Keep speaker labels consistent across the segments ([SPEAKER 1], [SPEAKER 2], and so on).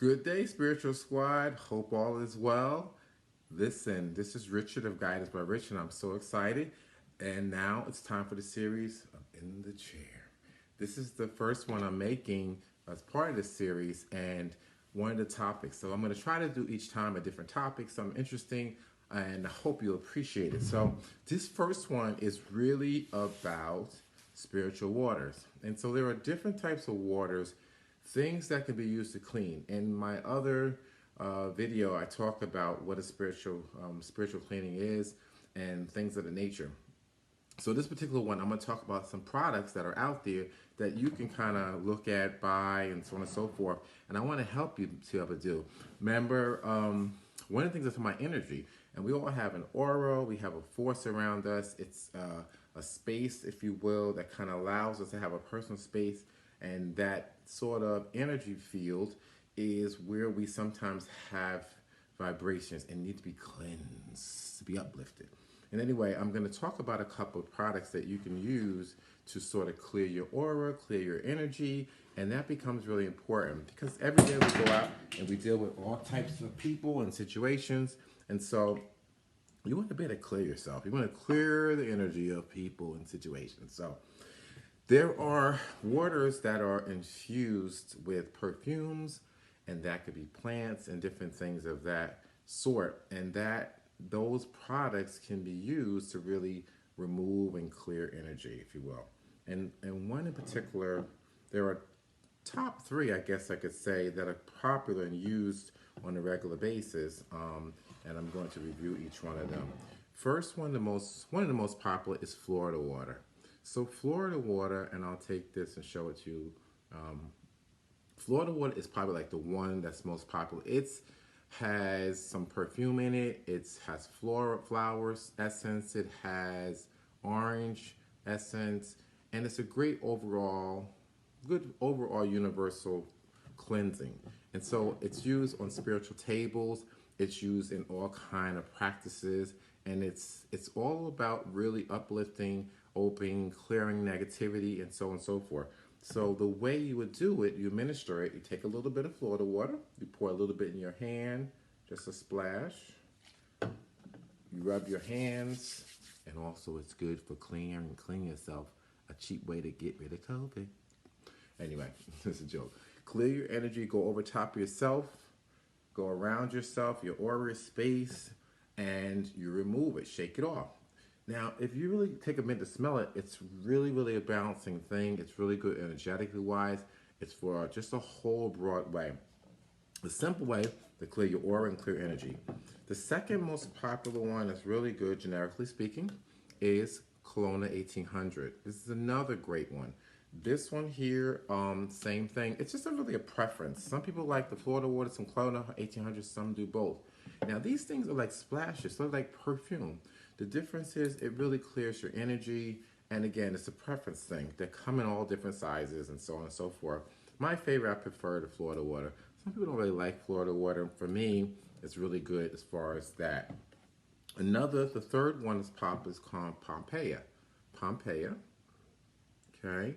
[SPEAKER 1] Good day, Spiritual Squad. Hope all is well. Listen, this is Richard of Guidance by Rich, and I'm so excited. And now it's time for the series of In the Chair. This is the first one I'm making as part of this series, and one of the topics. So I'm going to try to do each time a different topic, something interesting, and I hope you'll appreciate it. So this first one is really about spiritual waters. And so there are different types of waters, things that can be used to clean. In my other video, I talk about what a spiritual cleaning is and things of the nature. So this particular one, I'm going to talk about some products that are out there that you can kind of look at, buy, and so on and so forth. And I want to help you to be able to do. Remember, one of the things is my energy. And we all have an aura. We have a force around us. It's a space, if you will, that kind of allows us to have a personal space. And that sort of energy field is where we sometimes have vibrations and need to be cleansed, to be uplifted. And anyway, I'm going to talk about a couple of products that you can use to sort of clear your aura, clear your energy, and that becomes really important because every day we go out and we deal with all types of people and situations, and so you want to be able to clear yourself. You want to clear the energy of people and situations. So there are waters that are infused with perfumes, and that could be plants and different things of that sort, and those products can be used to really remove and clear energy, if you will. And one in particular, there are top three, I guess I could say, that are popular and used on a regular basis, and I'm going to review each one of them. First one of the most popular is Florida water. So Florida water, and I'll take this and show it to you. Florida water is probably like the one that's most popular. It has some perfume in it. It has flowers essence. It has orange essence, and it's a great good overall universal cleansing. And so it's used on spiritual tables. It's used in all kind of practices, and it's all about really uplifting, opening, clearing negativity, and so on and so forth. So the way you would do it, you administer it, you take a little bit of Florida water, you pour a little bit in your hand, just a splash. You rub your hands, and also it's good for cleaning yourself, a cheap way to get rid of COVID. Anyway, this is a joke. Clear your energy, go over top of yourself, go around yourself, your aura space, and you remove it, shake it off. Now, if you really take a minute to smell it, it's really, really a balancing thing. It's really good energetically wise. It's for just a whole broad way. The simple way to clear your aura and clear energy. The second most popular one that's really good, generically speaking, is Kelowna 1800. This is another great one. This one here, same thing. It's just really a preference. Some people like the Florida water, some Kelowna 1800, some do both. Now, these things are like splashes, so they're like perfume. The difference is it really clears your energy, and again, it's a preference thing. They come in all different sizes and so on and so forth. My favorite, I prefer the Florida water. Some people don't really like Florida water. For me, it's really good as far as that. The third one is called Pompeia. Pompeia, okay?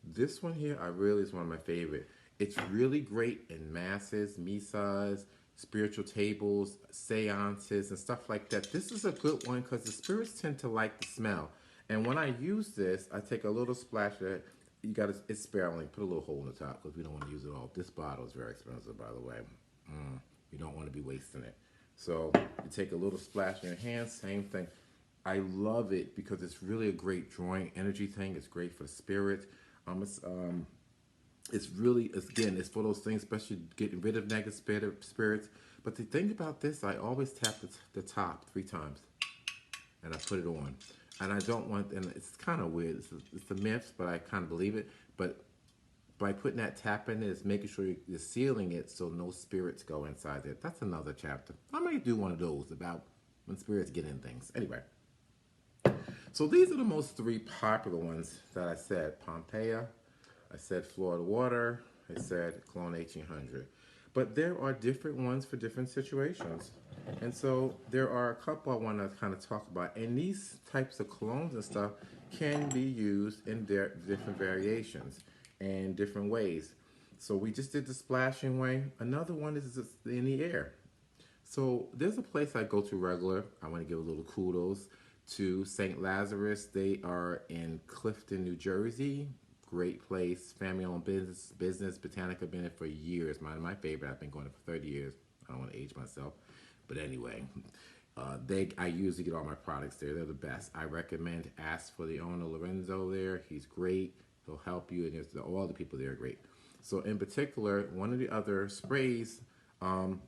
[SPEAKER 1] This one here, is one of my favorite. It's really great in masses, misas, spiritual tables, seances, and stuff like that. This is a good one because the spirits tend to like the smell. And when I use this, I take a little splash of it. It's sparingly. Put a little hole in the top because we don't want to use it all. This bottle is very expensive, by the way. You don't want to be wasting it. So you take a little splash in your hand, same thing. I love it because it's really a great drawing energy thing. It's great for the spirit. It's really, again, it's for those things, especially getting rid of negative spirits. But the thing about this, I always tap the top 3 times, and I put it on. And I don't want, and it's kind of weird. It's a myth, but I kind of believe it. But by putting that tap in, it's making sure you're sealing it so no spirits go inside it. That's another chapter. I might do one of those about when spirits get in things. Anyway. So these are the most 3 popular ones that I said. Pompeia, I said Florida water, I said Kelowna 1800. But there are different ones for different situations. And so there are a couple I want to kind of talk about. And these types of colognes and stuff can be used in different variations and different ways. So we just did the splashing way. Another one is just in the air. So there's a place I go to regular. I want to give a little kudos to St. Lazarus. They are in Clifton, New Jersey. Great place, family-owned business. Botanica been in for years. My favorite. I've been going there for 30 years. I don't want to age myself, but anyway, I usually get all my products there. They're the best. I recommend ask for the owner Lorenzo there. He's great. He'll help you, and all the people there are great. So in particular, one of the other sprays that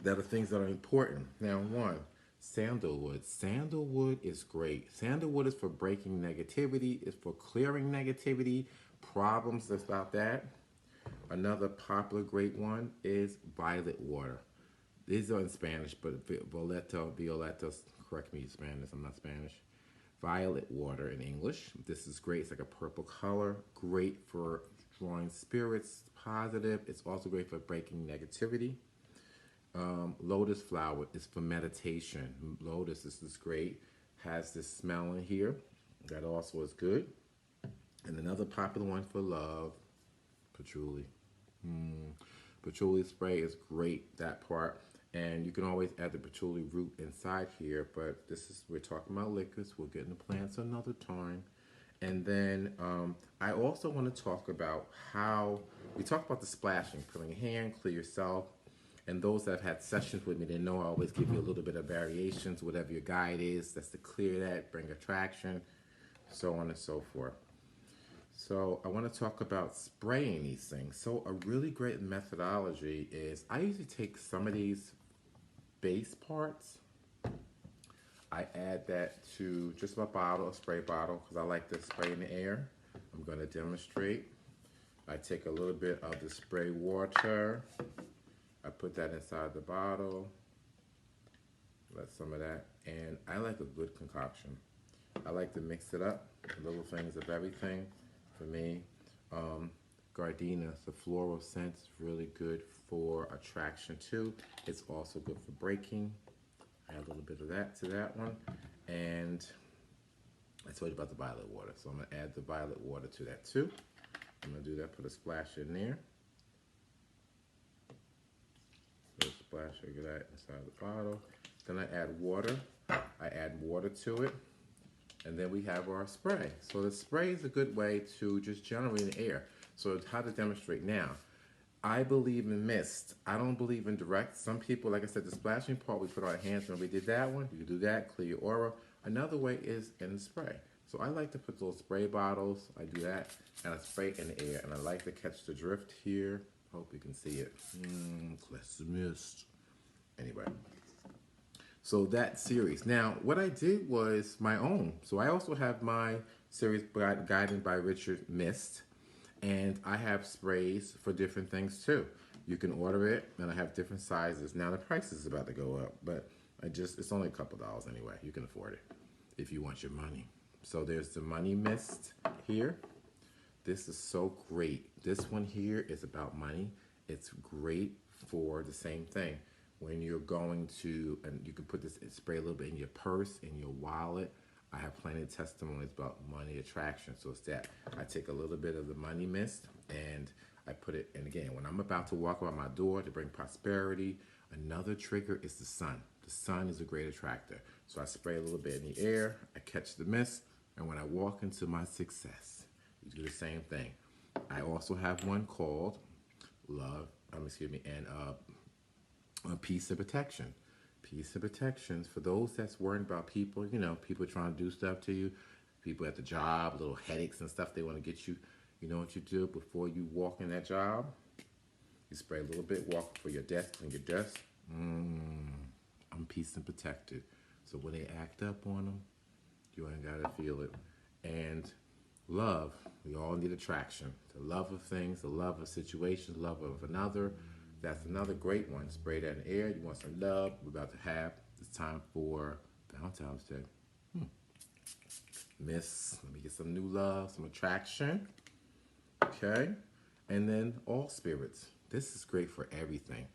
[SPEAKER 1] are things that are important. Now, one, sandalwood. Sandalwood is great. Sandalwood is for breaking negativity, it's for clearing negativity, problems about that. Another popular great one is violet water. These are in Spanish, but Violeta, correct me in Spanish, I'm not Spanish. Violet water in English. This is great. It's like a purple color. Great for drawing spirits, positive. It's also great for breaking negativity. Lotus flower is for meditation. Lotus, this is great. Has this smell in here. That also is good. And another popular one for love, patchouli. Patchouli spray is great, that part. And you can always add the patchouli root inside here, but we're talking about liquids. We'll get into plants another time. And then I also want to talk about how we talk about the splashing, put on your hand, clear yourself. And those that have had sessions with me, they know I always give you a little bit of variations, whatever your guide is. That's to clear that, bring attraction, so on and so forth. So I want to talk about spraying these things. So a really great methodology is I usually take some of these base parts. I add that to just a bottle, a spray bottle, because I like to spray in the air. I'm going to demonstrate. I take a little bit of the spray water. I put that inside the bottle. Let some of that. And I like a good concoction. I like to mix it up. Little things of everything for me. Gardenia, the floral scent is really good for attraction too. It's also good for breaking. Add a little bit of that to that one. And I told you about the violet water. So I'm going to add the violet water to that too. I'm going to do that, put a splash in there. Put a splash of that inside the bottle. Then I add water. I add water to it. And then we have our spray. So the spray is a good way to just generate the air. So how to demonstrate now. I believe in mist. I don't believe in direct. Some people, like I said, the splashing part, we put our hands on. We did that one. You can do that, clear your aura. Another way is in the spray. So I like to put those spray bottles. I do that, and I spray in the air. And I like to catch the drift here. Hope you can see it. Let's mist. Anyway. So that series. Now, what I did was my own. So I also have my series guided by Richard Mist. And I have sprays for different things too. You can order it, and I have different sizes. Now the price is about to go up, but it's only a couple dollars anyway. You can afford it if you want your money. So there's the money mist here. This is so great. This one here is about money. It's great for the same thing. When you're going to, and you can put this spray a little bit in your purse, in your wallet. I have plenty of testimonies about money attraction. So it's that I take a little bit of the money mist and I put it, and again, when I'm about to walk out my door to bring prosperity, another trigger is the sun. The sun is a great attractor. So I spray a little bit in the air, I catch the mist, and when I walk into my success, you do the same thing. I also have one called Peace and Protection. Peace and protections for those that's worried about people, people trying to do stuff to you, people at the job, little headaches and stuff, they want to get you. You know what you do before you walk in that job? You spray a little bit, walk for your desk, and your desk. I'm peace and protected. So when they act up on them, you ain't got to feel it. And love, we all need attraction. The love of things, the love of situations, love of another. That's another great one. Spray that in the air. You want some love. We're about to have. It's time for Valentine's Day. Miss. Let me get some new love, some attraction. Okay. And then all spirits. This is great for everything.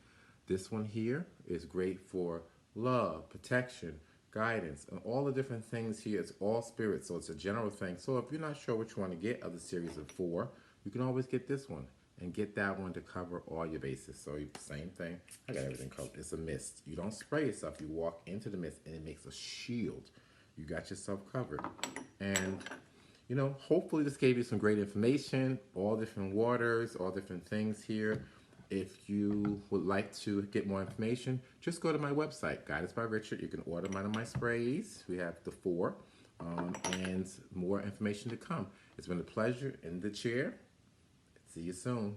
[SPEAKER 1] This one here is great for love, protection, guidance, and all the different things here. It's all spirits. So it's a general thing. So if you're not sure which one to get of the series of 4, you can always get this one. and get that one to cover all your bases. So same thing. I got everything covered. It's a mist. You don't spray yourself. You walk into the mist and it makes a shield. You got yourself covered. And hopefully this gave you some great information, all different waters, all different things here. If you would like to get more information, just go to my website, Guidance by Richard. You can order one of my sprays. We have the 4, and more information to come. It's been a pleasure in the chair. See you soon.